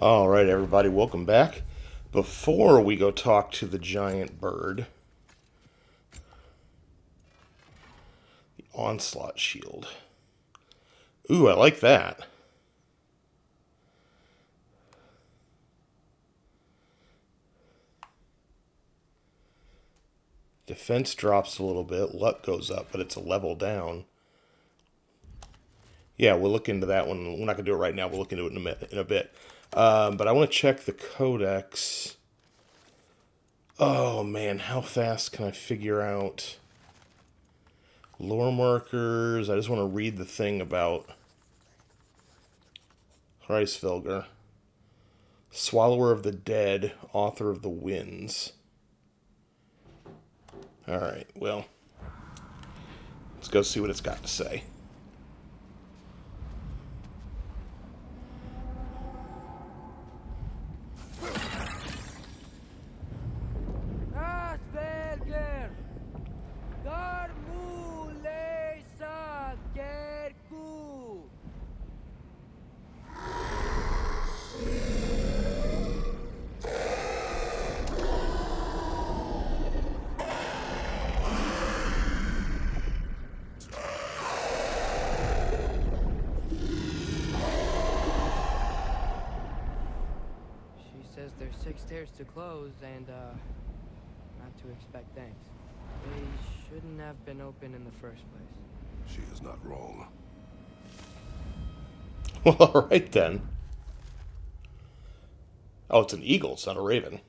All right, everybody, welcome back. Before we go talk to the giant bird, the onslaught shield. Ooh, I like that. Defense drops a little bit, luck goes up, but it's a level down. Yeah, we'll look into that one. We're not going to do it right now. We'll look into it in a bit. But I want to check the codex. Oh, man, how fast can I figure out lore markers? I just want to read the thing about Hreisvelgr. Swallower of the Dead, author of the Winds. Alright, well, let's go see what it's got to say. There's 6 stairs to close and not to expect thanks. They shouldn't have been open in the first place. She is not wrong. Well, alright then. Oh, it's an eagle, it's not a raven.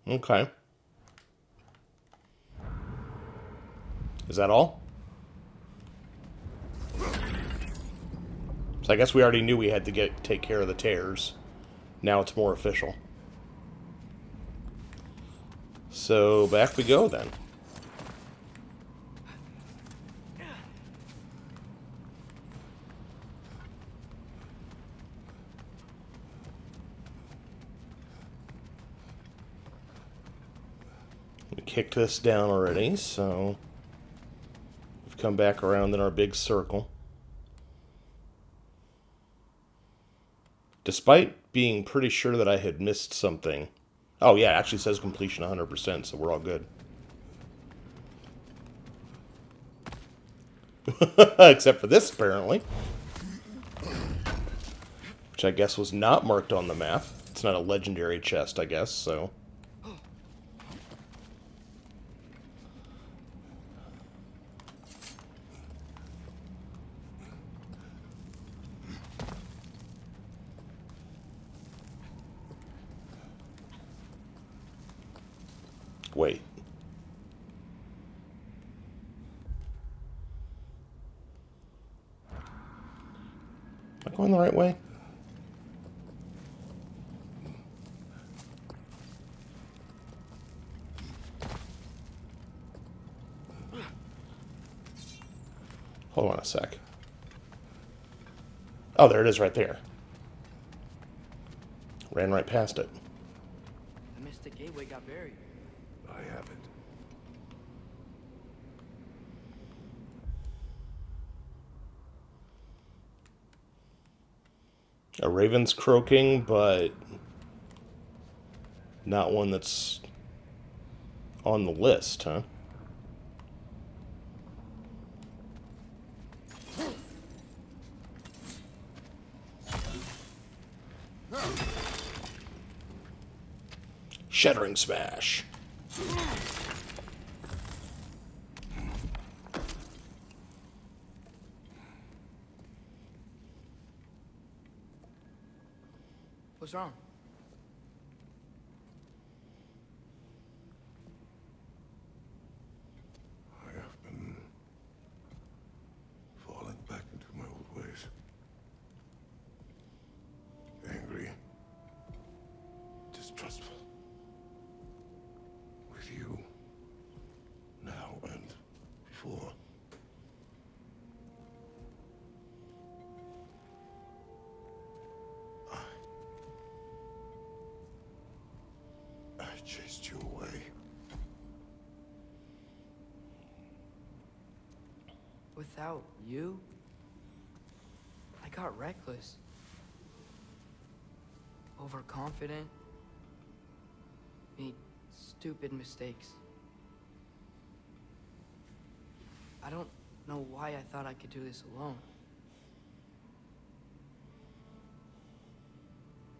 Okay. Is that all? So I guess we already knew we had to take care of the tears. Now it's more official. So back we go then. We kicked this down already, so we've come back around in our big circle. Despite being pretty sure that I had missed something. Oh yeah, it actually says completion 100%, so we're all good. Except for this, apparently. Which I guess was not marked on the map. It's not a legendary chest, I guess, so... Wait. Am I going the right way? Hold on a sec. Oh, there it is right there. Ran right past it. The Mystic Gateway got buried. I have it. A raven's croaking, but not one that's on the list, huh? Shattering Smash. What's wrong? I have been falling back into my old ways. Angry. Distrustful. With you. Now and before. I chased you away. Without you, I got reckless. overconfident, made stupid mistakes. I don't know why I thought I could do this alone.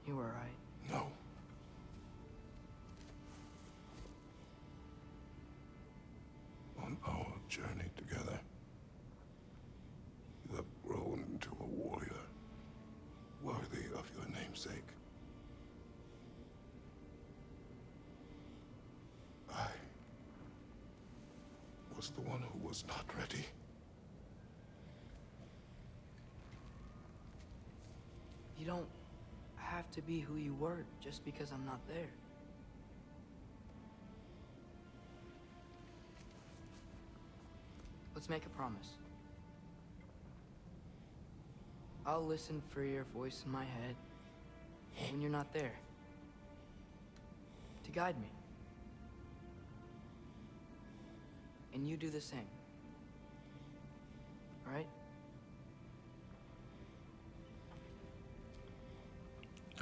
You were right. No. On our journey together, you have grown into a warrior worthy of your namesake. I was the one who was not ready. You don't have to be who you were just because I'm not there. Let's make a promise. I'll listen for your voice in my head when you're not there, to guide me. And you do the same. All right?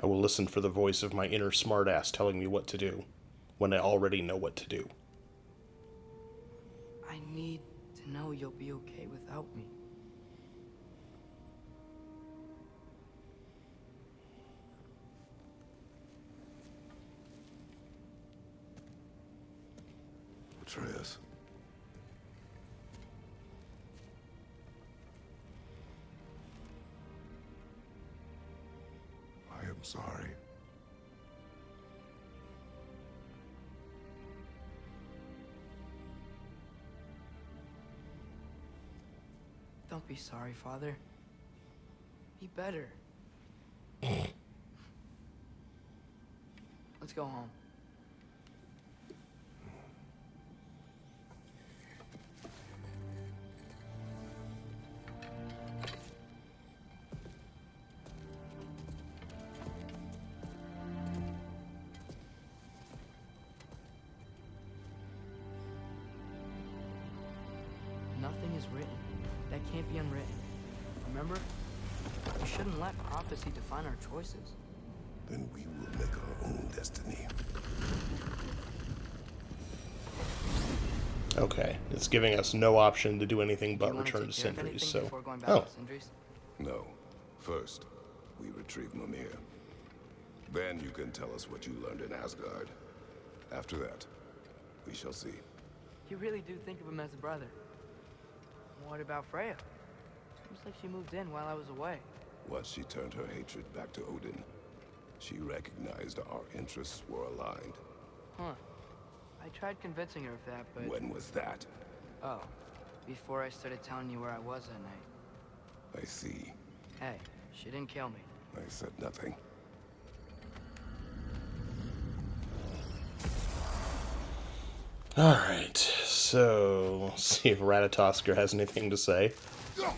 I will listen for the voice of my inner smartass telling me what to do when I already know what to do. I need to know you'll be okay without me. Atreus. I am sorry. Don't be sorry, Father. Be better. Let's go home. Nothing is written that can't be unwritten. Remember? We shouldn't let prophecy define our choices. Then we will make our own destiny. Okay, it's giving us no option to do anything but return to Sindri's, so... Oh. No. First, we retrieve Mimir. Then you can tell us what you learned in Asgard. After that, we shall see. You really do think of him as a brother. What about Freya? Seems like she moved in while I was away. Once she turned her hatred back to Odin, she recognized our interests were aligned. Huh. I tried convincing her of that, but... When was that? Oh, before I started telling you where I was that night. I see. Hey, she didn't kill me. I said nothing. Alright, so... let's see if Ratatosker has anything to say. Hi,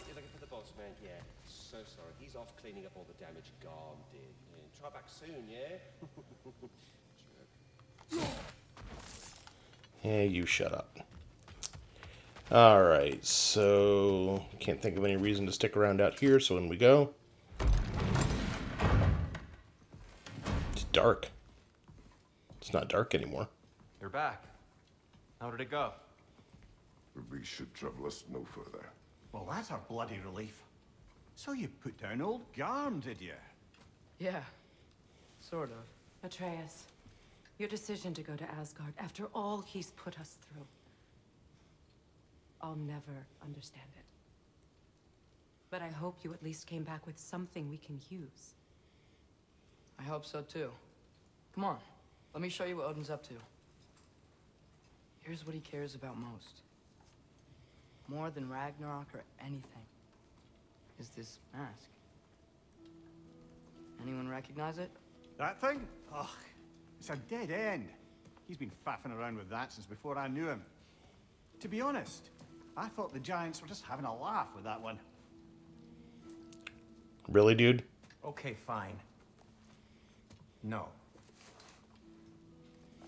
you're looking for the boss man? Yeah. So sorry, he's off cleaning up all the damage Garm did. Yeah, try back soon, yeah? Yeah, you shut up. Alright, so... can't think of any reason to stick around out here, so in we go. It's dark. It's not dark anymore. You're back. How did it go? The beast should trouble us no further. Well, that's a bloody relief. So you put down old Garm, did you? Yeah, sort of. Atreus, your decision to go to Asgard after all he's put us through. I'll never understand it. But I hope you at least came back with something we can use. I hope so too. Come on, let me show you what Odin's up to. Here's what he cares about most. More than Ragnarok or anything. Is this mask. Anyone recognize it? That thing? Ugh, it's a dead end. He's been faffing around with that since before I knew him. To be honest, I thought the giants were just having a laugh with that one. Really, dude? Okay, fine. No.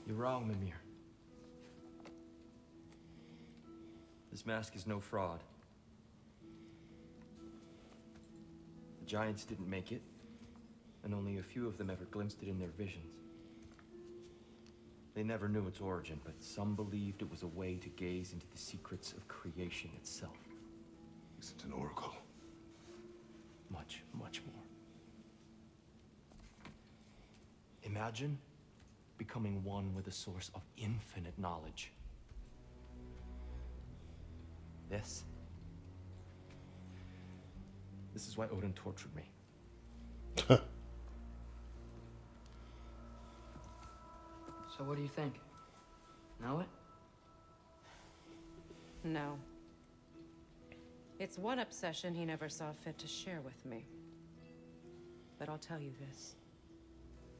You're wrong, Mimir. This mask is no fraud. The giants didn't make it. and only a few of them ever glimpsed it in their visions. They never knew its origin, but some believed it was a way to gaze into the secrets of creation itself. Is it an oracle? Much, much more. Imagine becoming one with a source of infinite knowledge. This is why Odin tortured me. So what do you think? Know it? No. It's one obsession he never saw fit to share with me. But I'll tell you this.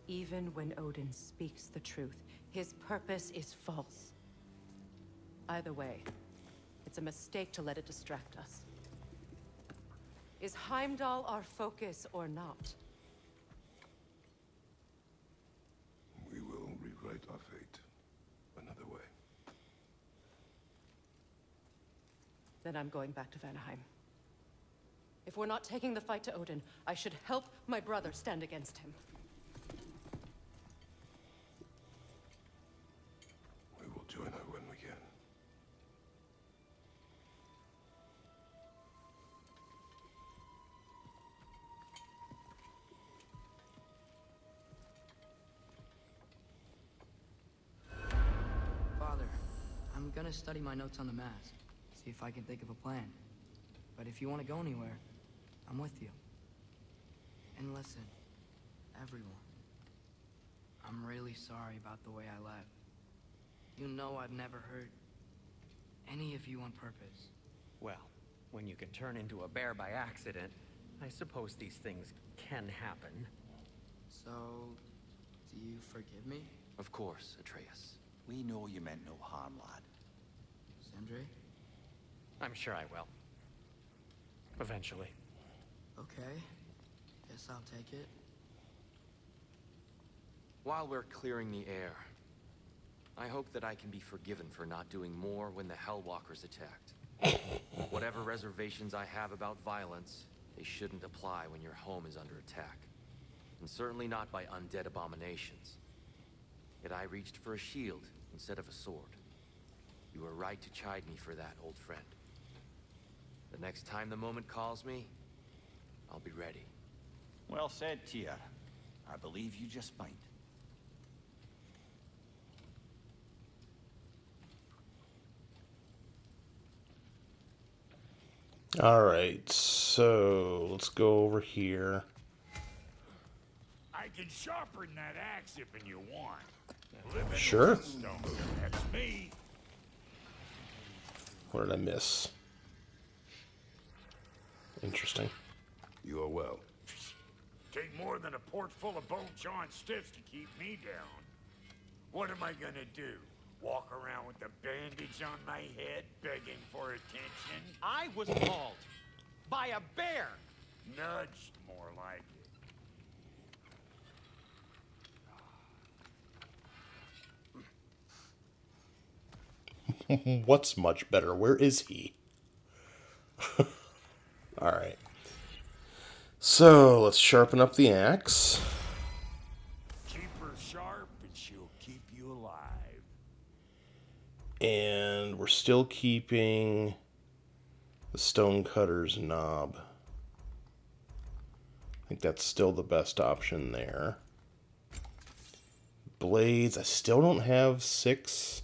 Even when Odin speaks the truth, his purpose is false. Either way, it's a mistake to let it distract us. Is Heimdall our focus or not? We will rewrite our fate another way. Then I'm going back to Vanaheim. If we're not taking the fight to Odin, I should help my brother stand against him. We will join her when we can. Father, I'm gonna study my notes on the mask. See if I can think of a plan. But if you want to go anywhere, I'm with you. And listen, everyone. I'm really sorry about the way I left. You know I've never hurt any of you on purpose. Well, when you can turn into a bear by accident, I suppose these things can happen. So, do you forgive me? Of course, Atreus. We know you meant no harm, lad. Sindri? I'm sure I will. Eventually. Okay. Guess I'll take it. While we're clearing the air, I hope that I can be forgiven for not doing more when the Hellwalkers attacked. Whatever reservations I have about violence, they shouldn't apply when your home is under attack. And certainly not by undead abominations. Yet I reached for a shield instead of a sword. You were right to chide me for that, old friend. The next time the moment calls me, I'll be ready. Well said, Tyr. I believe you just might. Alright, so let's go over here. I can sharpen that axe if you want. Living Sure. stone, that's me. What did I miss? Interesting. You are well. Take more than a port full of bone-chawing stiffs to keep me down. What am I gonna do? Walk around with a bandage on my head, begging for attention? I was mauled by a bear. Nudged, more like it. What's much better? Where is he? Alright. So, let's sharpen up the axe. Keep her sharp and she'll keep you alive. And we're still keeping the Stonecutter's knob. I think that's still the best option there. Blades, I still don't have 6.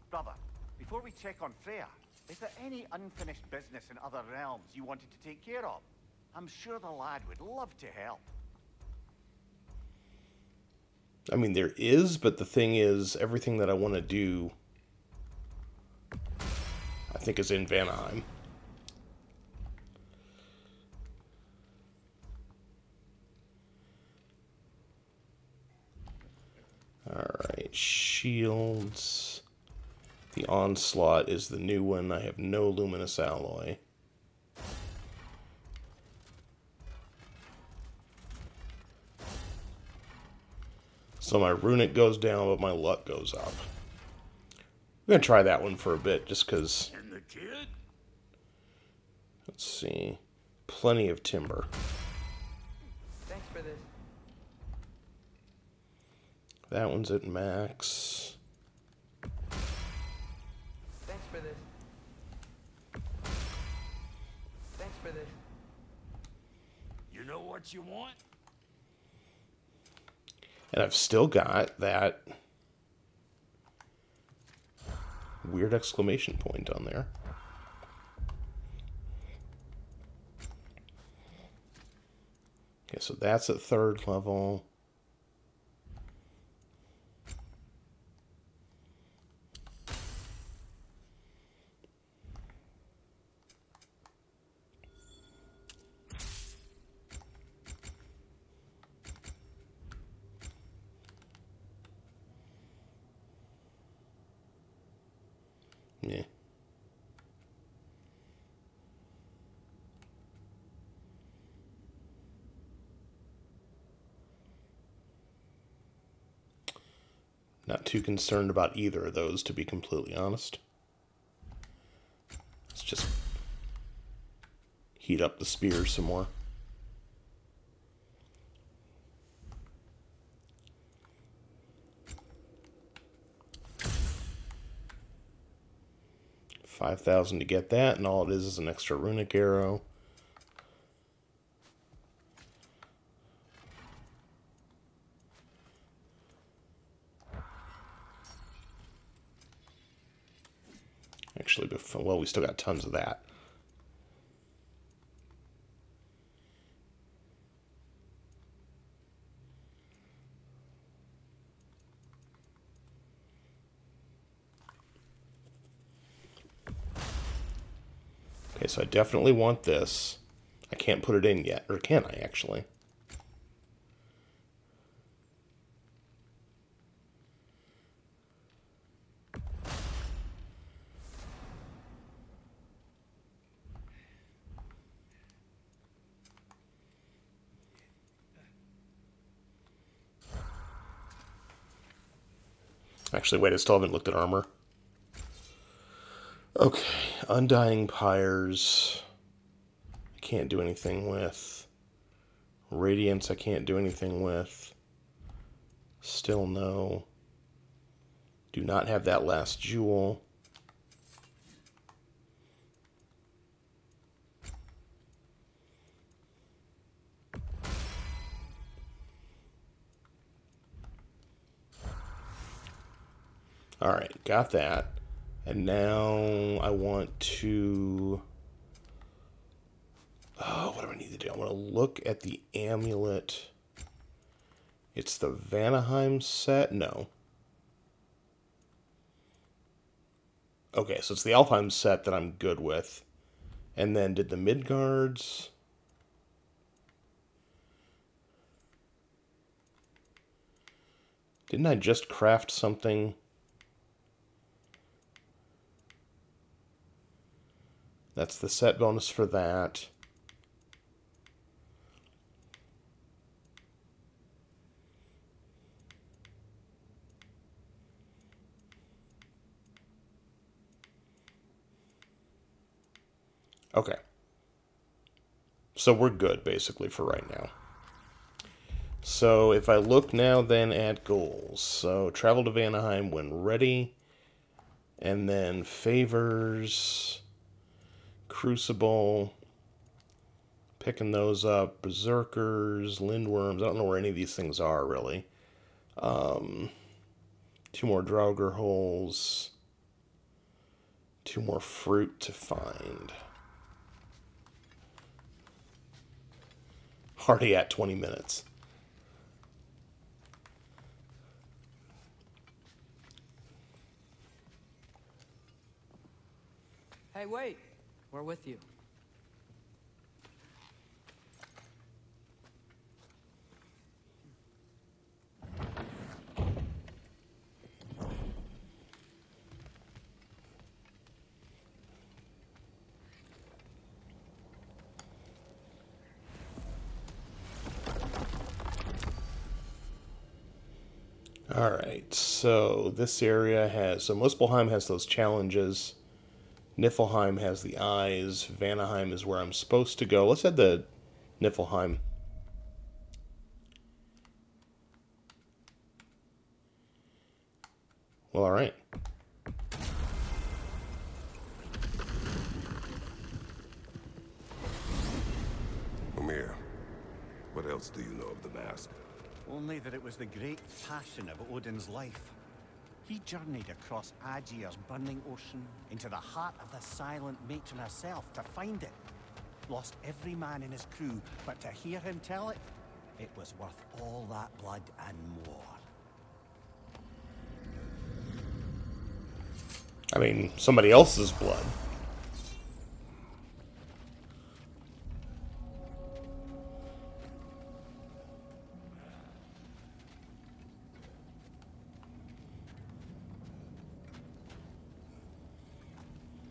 Brother, before we check on Freya, is there any unfinished business in other realms you wanted to take care of? I'm sure the lad would love to help. I mean, there is, but the thing is, everything that I want to do, I think, is in Vanaheim. Alright, shields. The Onslaught is the new one. I have no luminous alloy. So my runic goes down, but my luck goes up. I'm going to try that one for a bit, just because... And the kid? Let's see. plenty of timber. Thanks for this. That one's at max. Thanks for this. Thanks for this. You know what you want? And I've still got that weird exclamation point on there. Okay, so that's at 3rd level. Yeah. Not too concerned about either of those, to be completely honest. Let's just heat up the spear some more. $5,000 to get that, and all it is an extra runic arrow. Actually, before, well, we still got tons of that. Okay, so I definitely want this. I can't put it in yet, or can I actually? Actually, wait, I still haven't looked at armor. Okay, Undying Pyres, I can't do anything with. Radiance, I can't do anything with. Still no. Do not have that last jewel. Alright, got that. And now I want to... Oh, what do I need to do? I want to look at the amulet. It's the Vanaheim set? No. Okay, so it's the Alfheim set that I'm good with. And then did the Midgards... Didn't I just craft something? That's the set bonus for that. Okay. So we're good, basically, for right now. So if I look now then at goals. So travel to Vanaheim when ready. And then favors... Crucible, picking those up, Berserkers, Lindworms, I don't know where any of these things are, really. 2 more Draugr holes, 2 more fruit to find. Already at 20 minutes. Hey, wait! We're with you. Alright, so this area has... So Muspelheim has those challenges. Niflheim has the eyes. Vanaheim is where I'm supposed to go. Let's head to Niflheim. Well, alright. Mimir, what else do you know of the mask? Only that it was the great passion of Odin's life. He journeyed across Aegir's burning ocean into the heart of the silent matron herself to find it. Lost every man in his crew, but to hear him tell it, it was worth all that blood and more. I mean, somebody else's blood.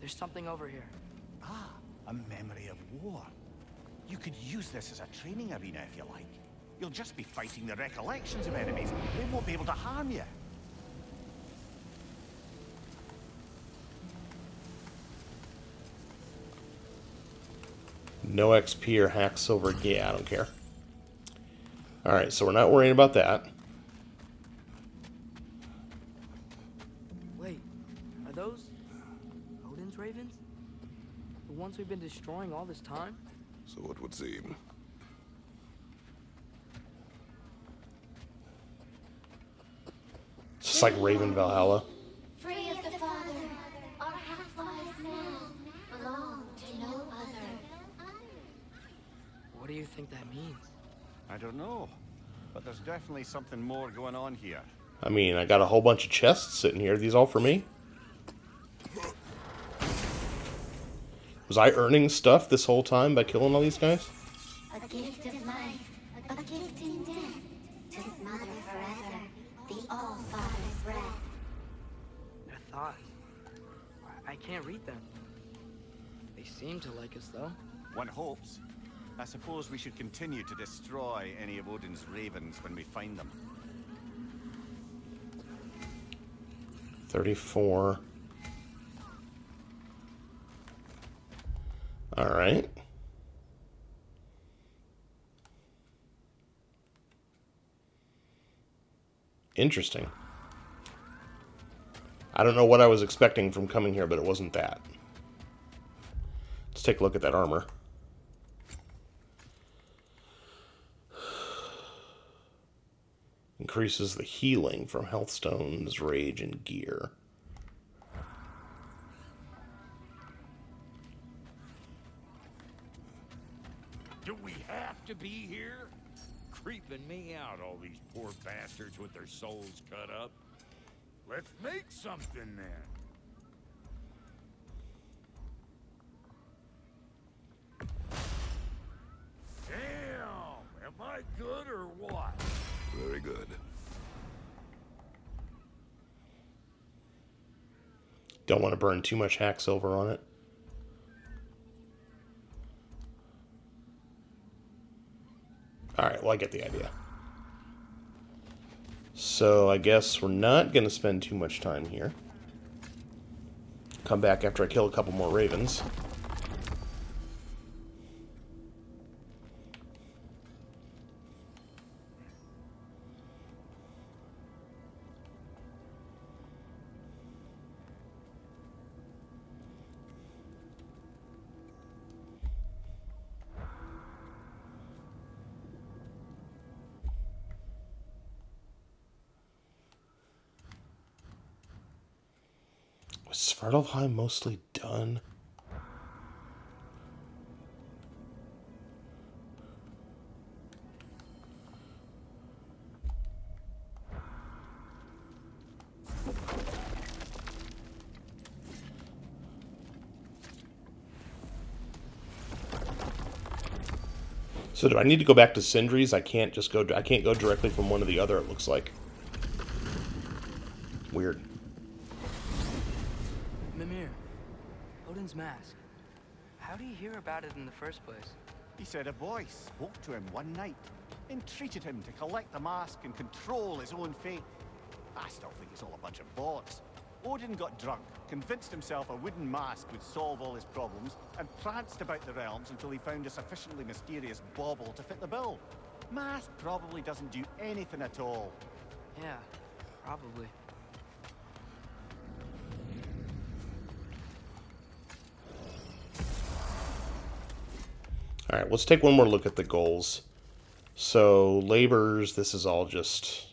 There's something over here. Ah, a memory of war. You could use this as a training arena if you like. You'll just be fighting the recollections of enemies. They won't be able to harm you. No XP or hack silver. Yeah, I don't care. Alright, so we're not worrying about that. Wait, are those Odin's ravens? The ones we've been destroying all this time? So it would seem. It's just like Raven Valhalla. Free of the Father, our half-wise now belong to no other. What do you think that means? I don't know, but there's definitely something more going on here. I mean, I got a whole bunch of chests sitting here. Are these all for me? Was I earning stuff this whole time by killing all these guys? A gift of life, a gift in death, to his mother forever, the All-Father's breath. Their thoughts. I can't read them. They seem to like us, though. One hopes. I suppose we should continue to destroy any of Odin's ravens when we find them. 34. Alright. Interesting. I don't know what I was expecting from coming here, but it wasn't that. Let's take a look at that armor. Increases the healing from health stones, rage, and gear. Do we have to be here? Creeping me out, all these poor bastards with their souls cut up. Let's make something then. Damn! Am I good or what? Very good. Don't want to burn too much hack silver on it. Alright, well, I get the idea. So I guess we're not going to spend too much time here. Come back after I kill a couple more ravens. Was Svartalfheim mostly done? So do I need to go back to Sindri's? I can't just go. I can't go directly from one to the other. It looks like weird. Mimir, Odin's mask. How do you hear about it in the first place? He said a voice spoke to him one night, entreated him to collect the mask and control his own fate. I still think it's all a bunch of bollocks. Odin got drunk, convinced himself a wooden mask would solve all his problems, and pranced about the realms until he found a sufficiently mysterious bauble to fit the bill. Mask probably doesn't do anything at all. Yeah, probably. All right, let's take one more look at the goals. So, labors, this is all just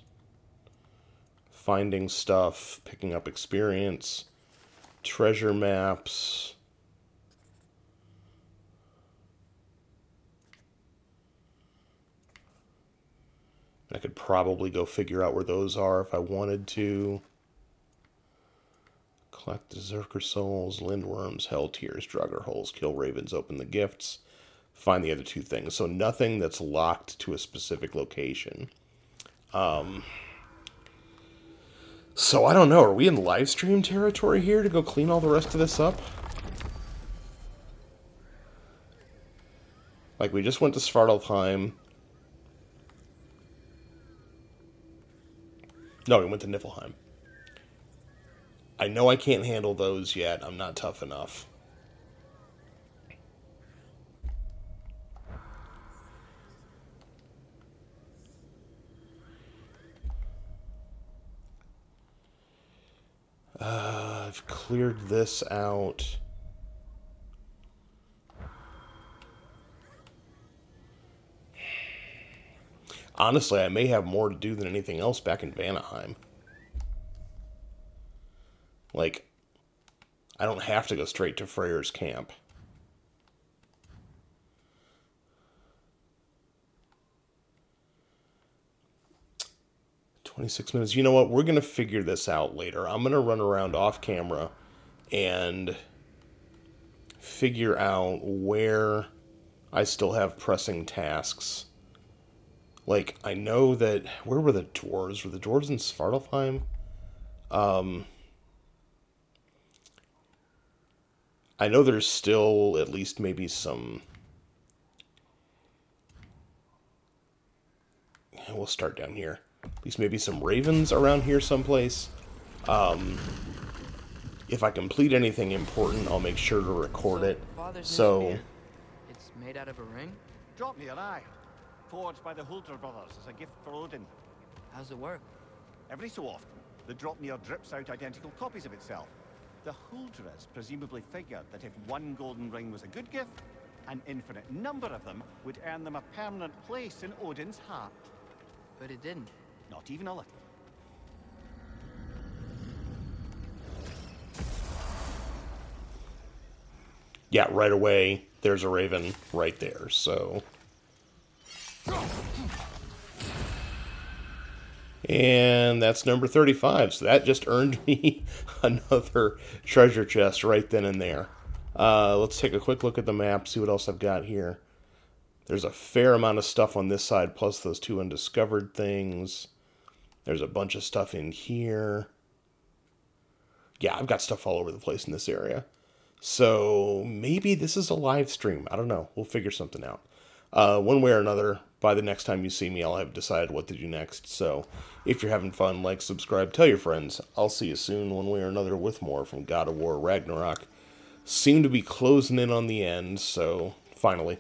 finding stuff, picking up experience, treasure maps. I could probably go figure out where those are if I wanted to. Collect berserker souls, lindworms, hell tears, drugger holes, kill ravens, open the gifts, find the other two things. So nothing that's locked to a specific location. So I don't know. Are we in live stream territory here to go clean all the rest of this up? Like, we just went to Svartalfheim. No, we went to Niflheim. I know I can't handle those yet. I'm not tough enough. I've cleared this out. Honestly, I may have more to do than anything else back in Vanaheim. Like, I don't have to go straight to Freyr's camp. $26 You know what? We're going to figure this out later. I'm going to run around off camera and figure out where I still have pressing tasks. Like, I know that... Where were the dwarves? Were the dwarves in Svartalfheim? I know there's still at least maybe some... We'll start down here. At least maybe some ravens around here someplace. If I complete anything important, I'll make sure to record it. So... It's made out of a ring? Drop me an eye. Forged by the Huldra brothers as a gift for Odin. How's it work? Every so often, the Dropnir drips out identical copies of itself. The Huldras presumably figured that if one golden ring was a good gift, an infinite number of them would earn them a permanent place in Odin's heart. But it didn't. Not even a little. Yeah, right away, there's a raven right there, so... And that's number 35, so that just earned me another treasure chest right then and there. Let's take a quick look at the map, see what else I've got here. There's a fair amount of stuff on this side, plus those two undiscovered things. There's a bunch of stuff in here. Yeah, I've got stuff all over the place in this area. So maybe this is a live stream. I don't know. We'll figure something out. One way or another, by the next time you see me, I'll have decided what to do next. So if you're having fun, like, subscribe, tell your friends. I'll see you soon one way or another with more from God of War Ragnarok. Seem to be closing in on the end, so finally.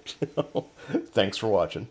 Thanks for watching.